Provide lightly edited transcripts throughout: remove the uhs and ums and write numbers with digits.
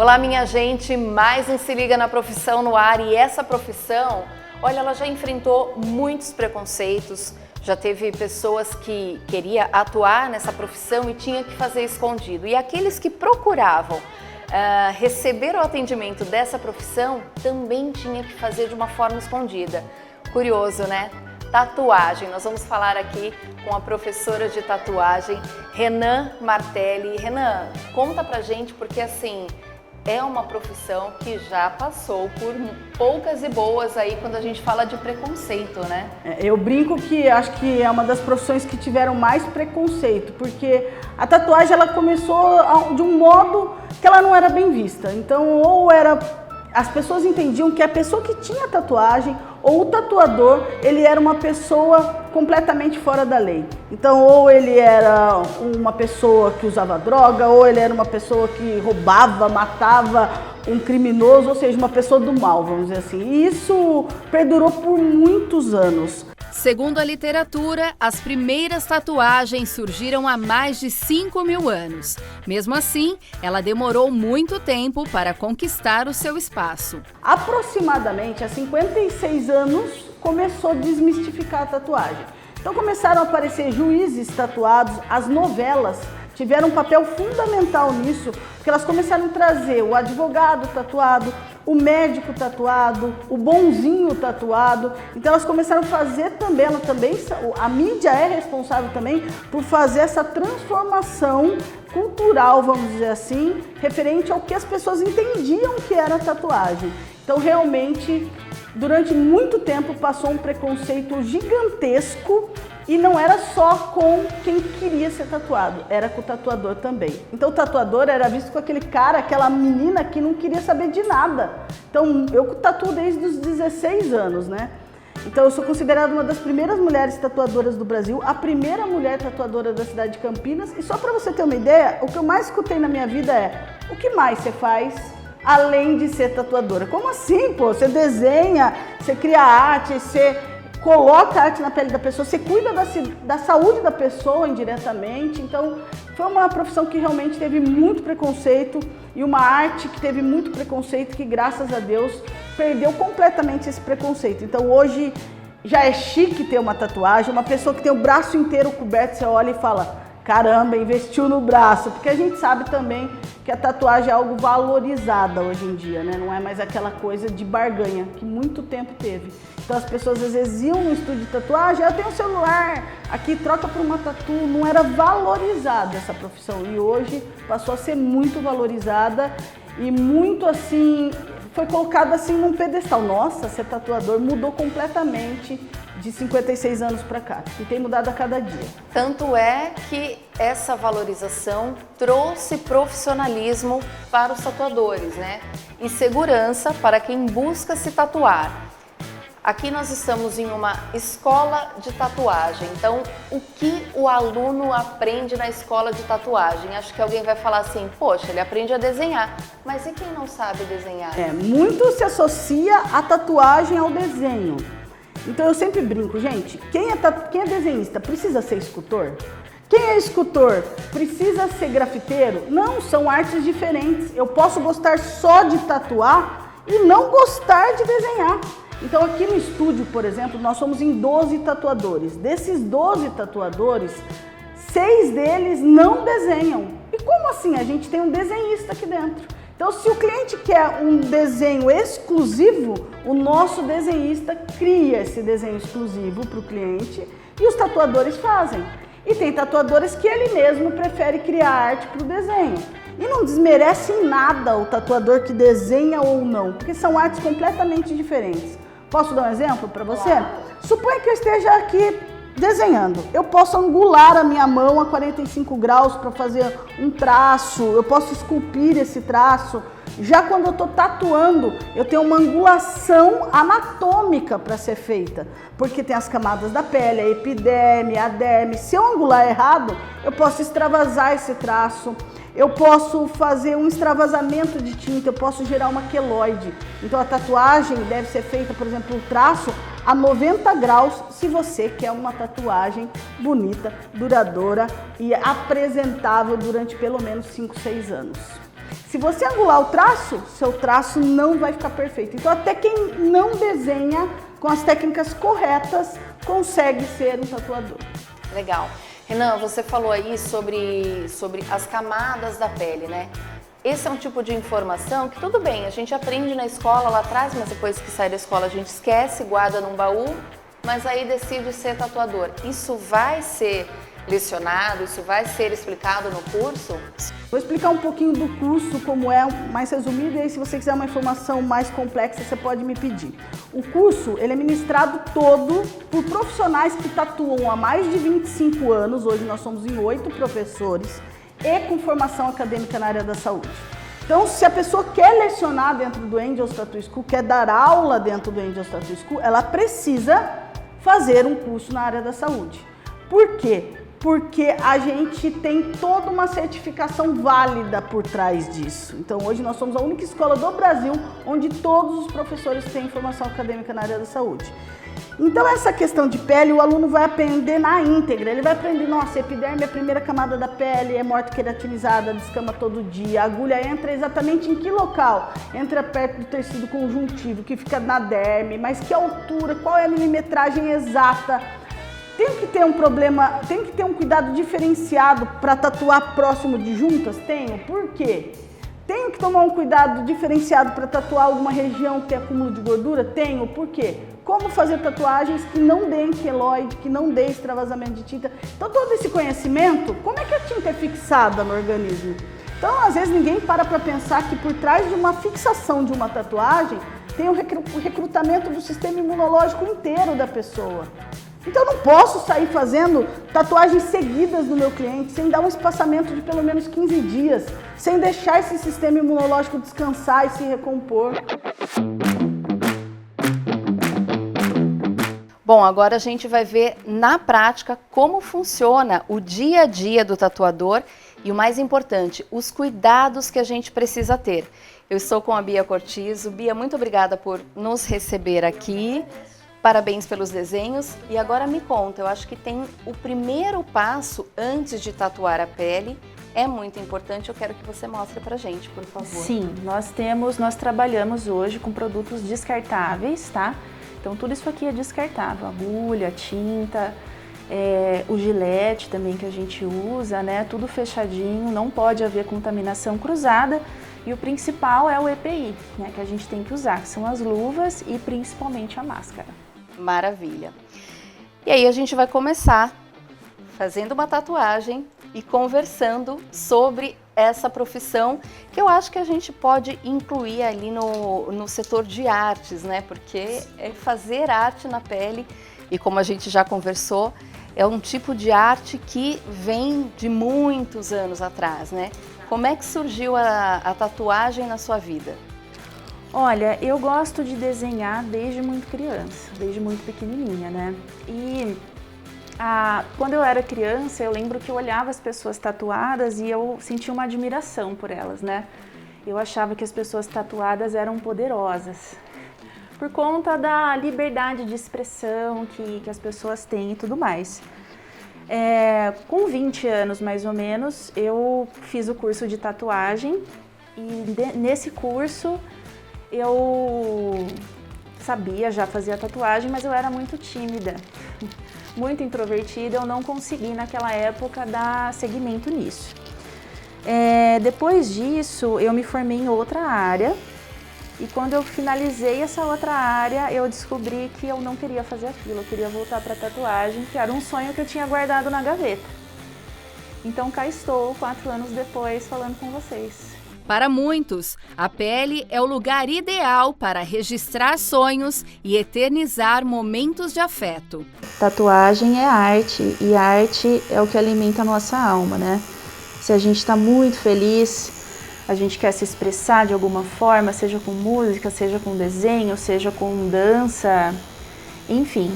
Olá, minha gente, mais um Se Liga na Profissão no ar. E essa profissão, olha, ela já enfrentou muitos preconceitos, já teve pessoas que queriam atuar nessa profissão e tinha que fazer escondido. E aqueles que procuravam receber o atendimento dessa profissão também tinha que fazer de uma forma escondida. Curioso, né? Tatuagem. Nós vamos falar aqui com a professora de tatuagem, Renan Martelli. Renan, conta pra gente, porque assim, é uma profissão que já passou por poucas e boas aí quando a gente fala de preconceito, né? Eu brinco que acho que é uma das profissões que tiveram mais preconceito, porque a tatuagem ela começou de um modo que ela não era bem vista. Então, as pessoas entendiam que a pessoa que tinha tatuagem ou o tatuador, ele era uma pessoa completamente fora da lei. Então, ou ele era uma pessoa que usava droga, ou ele era uma pessoa que roubava, matava, um criminoso, ou seja, uma pessoa do mal, vamos dizer assim. E isso perdurou por muitos anos. Segundo a literatura, as primeiras tatuagens surgiram há mais de 5.000 anos. Mesmo assim, ela demorou muito tempo para conquistar o seu espaço. Aproximadamente há 56 anos começou a desmistificar a tatuagem. Então começaram a aparecer juízes tatuados, as novelas tiveram um papel fundamental nisso, porque elas começaram a trazer o advogado tatuado, o médico tatuado, o bonzinho tatuado. Então elas começaram a fazer também, a mídia é responsável também por fazer essa transformação cultural, vamos dizer assim, referente ao que as pessoas entendiam que era tatuagem. Então realmente, durante muito tempo passou um preconceito gigantesco. E não era só com quem queria ser tatuado, era com o tatuador também. Então o tatuador era visto com aquele cara, aquela menina que não queria saber de nada. Então eu tatuo desde os 16 anos, né? Então eu sou considerada uma das primeiras mulheres tatuadoras do Brasil, a primeira mulher tatuadora da cidade de Campinas. E só para você ter uma ideia, o que eu mais escutei na minha vida é: o que mais você faz além de ser tatuadora? Como assim, pô? Você desenha, você cria arte, você coloca a arte na pele da pessoa, você cuida da saúde da pessoa indiretamente. Então, foi uma profissão que realmente teve muito preconceito e uma arte que teve muito preconceito que, graças a Deus, perdeu completamente esse preconceito. Então, hoje já é chique ter uma tatuagem, uma pessoa que tem o braço inteiro coberto, você olha e fala: caramba, investiu no braço, porque a gente sabe também que a tatuagem é algo valorizada hoje em dia, né? Não é mais aquela coisa de barganha que muito tempo teve. Então as pessoas às vezes iam no estúdio de tatuagem: eu tenho um celular, aqui troca por uma tatu. Não era valorizada essa profissão e hoje passou a ser muito valorizada e muito assim, foi colocada assim num pedestal. Nossa, ser tatuador mudou completamente de 56 anos para cá, e tem mudado a cada dia. Tanto é que essa valorização trouxe profissionalismo para os tatuadores, né? E segurança para quem busca se tatuar. Aqui nós estamos em uma escola de tatuagem, então o que o aluno aprende na escola de tatuagem? Acho que alguém vai falar assim: poxa, ele aprende a desenhar, mas e quem não sabe desenhar? Muito se associa a tatuagem ao desenho. Então eu sempre brinco, gente, quem é desenhista precisa ser escultor? Quem é escultor precisa ser grafiteiro? Não, são artes diferentes. Eu posso gostar só de tatuar e não gostar de desenhar. Então aqui no estúdio, por exemplo, nós somos em 12 tatuadores. Desses 12 tatuadores, 6 deles não desenham. E como assim? A gente tem um desenhista aqui dentro. Então, se o cliente quer um desenho exclusivo, o nosso desenhista cria esse desenho exclusivo para o cliente e os tatuadores fazem. E tem tatuadores que ele mesmo prefere criar arte para o desenho. E não desmerece em nada o tatuador que desenha ou não, porque são artes completamente diferentes. Posso dar um exemplo para você? Suponha que eu esteja aqui desenhando. Eu posso angular a minha mão a 45 graus para fazer um traço, eu posso esculpir esse traço. Já quando eu estou tatuando, eu tenho uma angulação anatômica para ser feita, porque tem as camadas da pele, a epiderme, a derme. Se eu angular errado, eu posso extravasar esse traço, eu posso fazer um extravasamento de tinta, eu posso gerar uma queloide. Então a tatuagem deve ser feita, por exemplo, o traço a 90 graus, se você quer uma tatuagem bonita, duradoura e apresentável durante pelo menos 5, 6 anos. Se você angular o traço, seu traço não vai ficar perfeito. Então até quem não desenha com as técnicas corretas consegue ser um tatuador. Legal. Renan, você falou aí sobre as camadas da pele, né? Esse é um tipo de informação que tudo bem, a gente aprende na escola lá atrás, mas depois que sai da escola a gente esquece, guarda num baú, mas aí decide ser tatuador. Isso vai ser lecionado, isso vai ser explicado no curso? Vou explicar um pouquinho do curso, como é, mais resumido, e aí se você quiser uma informação mais complexa, você pode me pedir. O curso, ele é ministrado todo por profissionais que tatuam há mais de 25 anos, hoje nós somos em 8 professores, e com formação acadêmica na área da saúde. Então, se a pessoa quer lecionar dentro do Angels Tattoo School, quer dar aula dentro do Angels Tattoo School, ela precisa fazer um curso na área da saúde. Por quê? Porque a gente tem toda uma certificação válida por trás disso. Então, hoje nós somos a única escola do Brasil onde todos os professores têm formação acadêmica na área da saúde. Então, essa questão de pele, o aluno vai aprender na íntegra. Ele vai aprender, nossa, epiderme é a primeira camada da pele, é morto-queratinizada, descama todo dia. A agulha entra exatamente em que local? Entra perto do tecido conjuntivo, que fica na derme, mas que altura, qual é a milimetragem exata? Tem que ter um cuidado diferenciado para tatuar próximo de juntas? Tenho. Por quê? Tenho que tomar um cuidado diferenciado para tatuar alguma região que tem acúmulo de gordura? Tenho. Por quê? Como fazer tatuagens que não deem queloide, que não deem extravasamento de tinta. Então, todo esse conhecimento, como é que a tinta é fixada no organismo? Então, às vezes, ninguém para pensar que por trás de uma fixação de uma tatuagem tem o recrutamento do sistema imunológico inteiro da pessoa. Então, eu não posso sair fazendo tatuagens seguidas no meu cliente sem dar um espaçamento de pelo menos 15 dias, sem deixar esse sistema imunológico descansar e se recompor. Bom, agora a gente vai ver na prática como funciona o dia a dia do tatuador e o mais importante, os cuidados que a gente precisa ter. Eu estou com a Bia Cortizo. Bia, muito obrigada por nos receber aqui. Parabéns pelos desenhos. E agora me conta, eu acho que tem o primeiro passo antes de tatuar a pele. É muito importante, eu quero que você mostre pra gente, por favor. Sim, nós trabalhamos hoje com produtos descartáveis, tá? Então tudo isso aqui é descartável, agulha, tinta, o gilete também que a gente usa, né? Tudo fechadinho, não pode haver contaminação cruzada. E o principal é o EPI, né? Que a gente tem que usar, que são as luvas e principalmente a máscara. Maravilha. E aí a gente vai começar fazendo uma tatuagem e conversando sobre essa profissão, que eu acho que a gente pode incluir ali no setor de artes, né? Porque é fazer arte na pele e, como a gente já conversou, é um tipo de arte que vem de muitos anos atrás, né? Como é que surgiu a tatuagem na sua vida? Olha, eu gosto de desenhar desde muito criança, desde muito pequenininha, né? E quando eu era criança, eu lembro que eu olhava as pessoas tatuadas e eu sentia uma admiração por elas, né? Eu achava que as pessoas tatuadas eram poderosas, por conta da liberdade de expressão que as pessoas têm e tudo mais. Com 20 anos, mais ou menos, eu fiz o curso de tatuagem e nesse curso eu já fazia tatuagem, mas eu era muito tímida, muito introvertida, eu não consegui naquela época dar seguimento nisso. Depois disso, eu me formei em outra área e quando eu finalizei essa outra área, eu descobri que eu não queria fazer aquilo, eu queria voltar para tatuagem, que era um sonho que eu tinha guardado na gaveta. Então cá estou, 4 anos depois, falando com vocês. Para muitos, a pele é o lugar ideal para registrar sonhos e eternizar momentos de afeto. Tatuagem é arte e arte é o que alimenta a nossa alma, né? Se a gente está muito feliz, a gente quer se expressar de alguma forma, seja com música, seja com desenho, seja com dança, enfim.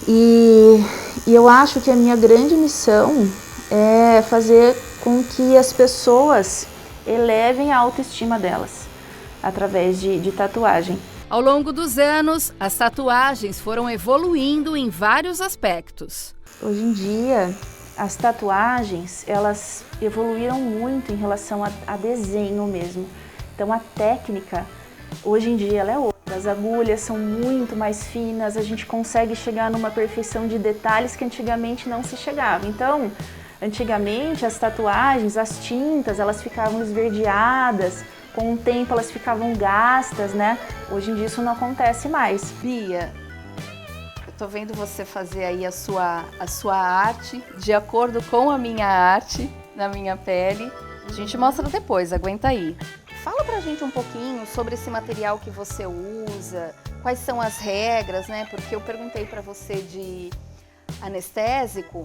E eu acho que a minha grande missão é fazer com que as pessoas elevem a autoestima delas através de tatuagem. Ao longo dos anos, as tatuagens foram evoluindo em vários aspectos. Hoje em dia, as tatuagens, elas evoluíram muito em relação a desenho mesmo. Então a técnica, hoje em dia, ela é outra. As agulhas são muito mais finas, a gente consegue chegar numa perfeição de detalhes que antigamente não se chegava. Então, antigamente as tatuagens, as tintas, elas ficavam esverdeadas, com o tempo elas ficavam gastas, né? Hoje em dia isso não acontece mais. Bia, eu tô vendo você fazer aí a sua arte de acordo com a minha arte na minha pele. A gente mostra depois, aguenta aí. Fala pra gente um pouquinho sobre esse material que você usa, quais são as regras, né? Porque eu perguntei pra você de anestésico,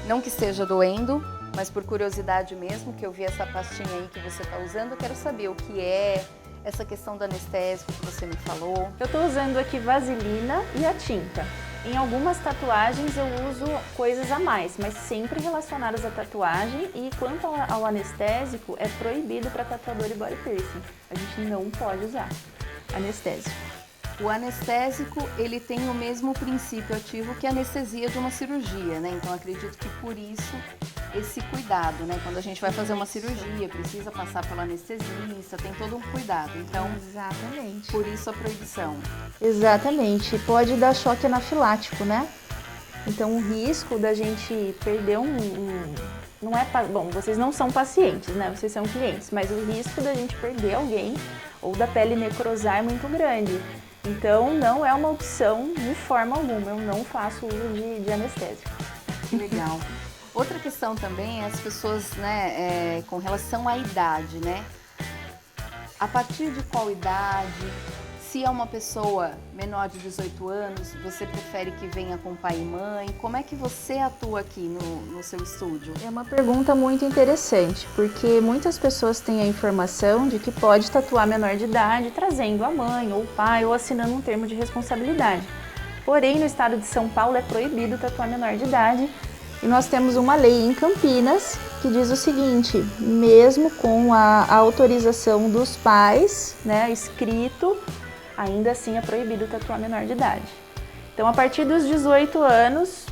não que esteja doendo, mas por curiosidade mesmo, que eu vi essa pastinha aí que você tá usando, eu quero saber o que é essa questão do anestésico que você me falou. Eu tô usando aqui vaselina e a tinta. Em algumas tatuagens eu uso coisas a mais, mas sempre relacionadas à tatuagem, e quanto ao anestésico, é proibido para tatuador e body piercing. A gente não pode usar anestésico. O anestésico, ele tem o mesmo princípio ativo que a anestesia de uma cirurgia, né? Então acredito que por isso esse cuidado, né? Quando a gente vai fazer uma cirurgia, precisa passar pelo anestesista, tem todo um cuidado. Então, exatamente. Por isso a proibição. Exatamente. Pode dar choque anafilático, né? Então o risco da gente perder não é, bom, vocês não são pacientes, né? Vocês são clientes, mas o risco da gente perder alguém ou da pele necrosar é muito grande. Então não é uma opção de forma alguma, eu não faço uso de anestésico. Que legal. Outra questão também é as pessoas, né, com relação à idade, né? A partir de qual idade? Se é uma pessoa menor de 18 anos, você prefere que venha com pai e mãe? Como é que você atua aqui no seu estúdio? É uma pergunta muito interessante, porque muitas pessoas têm a informação de que pode tatuar menor de idade trazendo a mãe ou o pai ou assinando um termo de responsabilidade. Porém, no estado de São Paulo é proibido tatuar menor de idade, e nós temos uma lei em Campinas que diz o seguinte: mesmo com a autorização dos pais, né, escrito, ainda assim é proibido tatuar menor de idade. Então, a partir dos 18 anos,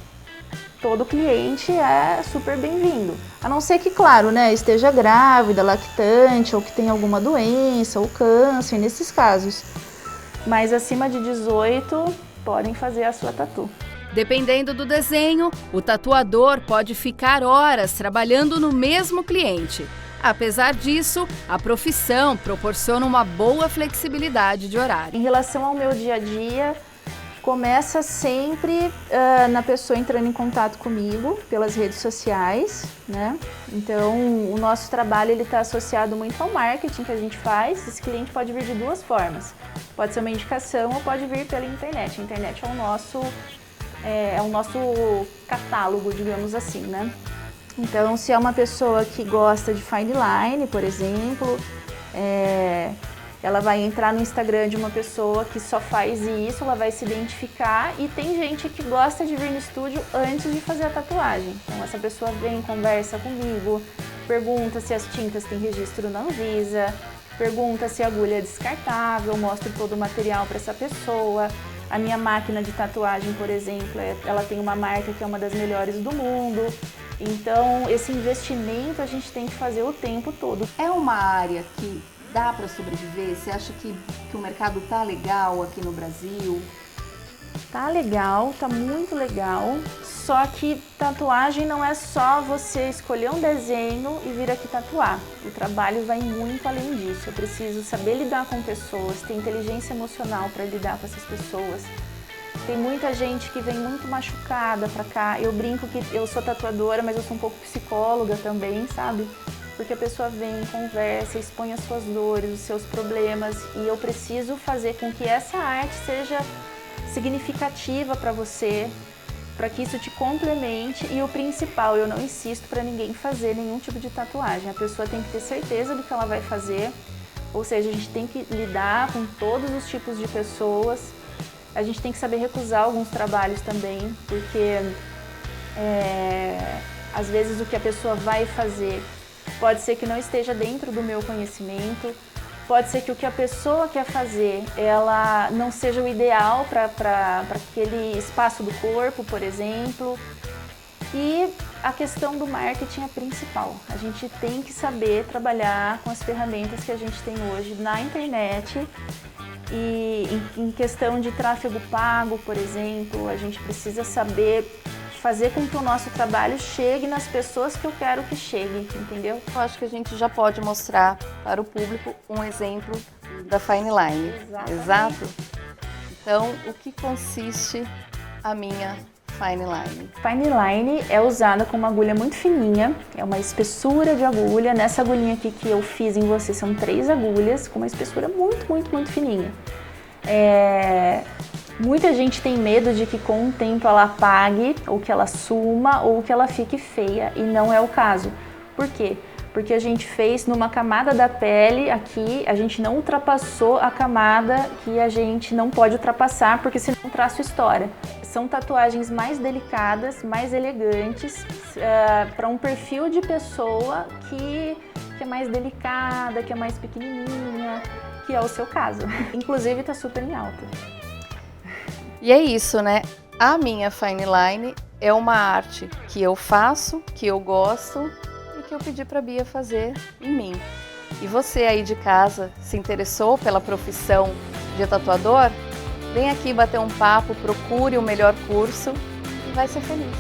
todo cliente é super bem-vindo. A não ser que, claro, né, esteja grávida, lactante, ou que tenha alguma doença, ou câncer, nesses casos. Mas acima de 18, podem fazer a sua tatu. Dependendo do desenho, o tatuador pode ficar horas trabalhando no mesmo cliente. Apesar disso, a profissão proporciona uma boa flexibilidade de horário. Em relação ao meu dia a dia, começa sempre na pessoa entrando em contato comigo pelas redes sociais, né? Então, o nosso trabalho está associado muito ao marketing que a gente faz. Esse cliente pode vir de duas formas. Pode ser uma indicação ou pode vir pela internet. A internet é o nosso catálogo, digamos assim, né? Então, se é uma pessoa que gosta de fine line, por exemplo, ela vai entrar no Instagram de uma pessoa que só faz isso, ela vai se identificar, e tem gente que gosta de vir no estúdio antes de fazer a tatuagem. Então, essa pessoa vem, conversa comigo, pergunta se as tintas têm registro na Anvisa, pergunta se a agulha é descartável, mostro todo o material para essa pessoa. A minha máquina de tatuagem, por exemplo, ela tem uma marca que é uma das melhores do mundo. Então, esse investimento a gente tem que fazer o tempo todo. É uma área que dá para sobreviver? Você acha que o mercado tá legal aqui no Brasil? Tá legal, tá muito legal. Só que tatuagem não é só você escolher um desenho e vir aqui tatuar. O trabalho vai muito além disso. Eu preciso saber lidar com pessoas, ter inteligência emocional para lidar com essas pessoas. Tem muita gente que vem muito machucada pra cá. Eu brinco que eu sou tatuadora, mas eu sou um pouco psicóloga também, sabe? Porque a pessoa vem, conversa, expõe as suas dores, os seus problemas, e eu preciso fazer com que essa arte seja significativa para você, para que isso te complemente. E o principal, eu não insisto para ninguém fazer nenhum tipo de tatuagem. A pessoa tem que ter certeza do que ela vai fazer, ou seja, a gente tem que lidar com todos os tipos de pessoas. A gente tem que saber recusar alguns trabalhos também, porque às vezes o que a pessoa vai fazer pode ser que não esteja dentro do meu conhecimento, pode ser que o que a pessoa quer fazer ela não seja o ideal para aquele espaço do corpo, por exemplo. E a questão do marketing é principal. A gente tem que saber trabalhar com as ferramentas que a gente tem hoje na internet. E em questão de tráfego pago, por exemplo, a gente precisa saber fazer com que o nosso trabalho chegue nas pessoas que eu quero que chegue, entendeu? Eu acho que a gente já pode mostrar para o público um exemplo da Fine Line. Exatamente. Exato? Então, o que consiste a minha Fine Line? Fine Line é usada com uma agulha muito fininha, é uma espessura de agulha. Nessa agulhinha aqui que eu fiz em você são 3 agulhas com uma espessura muito fininha. Muita gente tem medo de que com o tempo ela apague, ou que ela suma, ou que ela fique feia, e não é o caso. Por quê? Porque a gente fez numa camada da pele aqui, a gente não ultrapassou a camada que a gente não pode ultrapassar, porque senão o traço estoura. São tatuagens mais delicadas, mais elegantes, para um perfil de pessoa que é mais delicada, que é mais pequenininha, que é o seu caso. Inclusive tá super em alta. E é isso, né? A minha Fine Line é uma arte que eu faço, que eu gosto e que eu pedi para a Bia fazer em mim. E você aí de casa se interessou pela profissão de tatuador? Vem aqui bater um papo, procure o melhor curso e vai ser feliz.